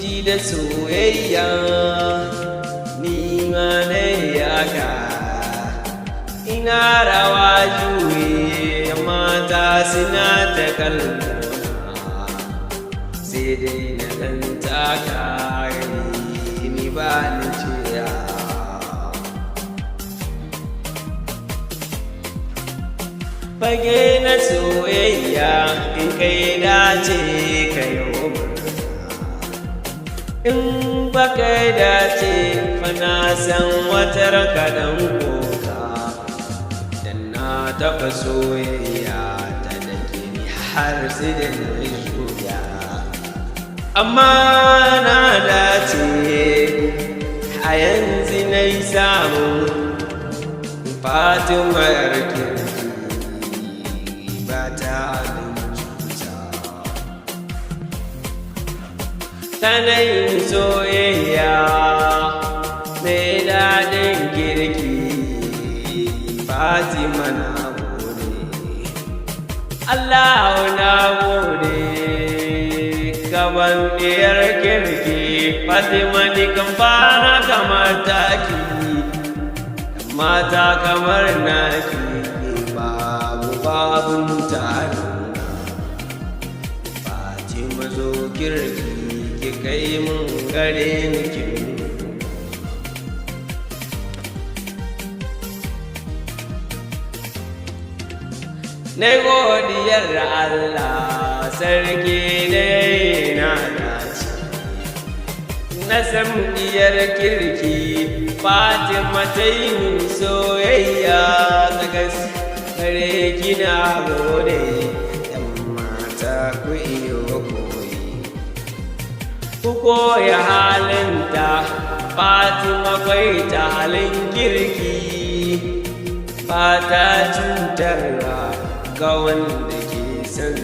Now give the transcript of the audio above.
ji da soyayya ni ma na yaka ina rawa juye mata suna ta kalmona sai dai na ɗan taka ni ba ni juya fage na soyayya in kai dace ka yi in baka dace fana san watar kaɗan koka dan na taɓa soyayya ta dake ni har sai da na shuya amma na dace a yanzu na yi samu Fatima yarki ba ta tanayin soyayya mai daɗin girki Fatima na gode Allah na gode gaban ɗiyar kirki Fatima ni kan fara kamar taki mata kamar naki babun tare Fatima zo kirki ki kai mun gare ki na godiyar Allah sarki dai na dace na san diyar kirki Fatima ta yi min soyayya ta gaskare kina gode yan mata ku iyo ku koya halinta Fatima kwai ta halin kirki ba ta cutarwa ga wanda ke son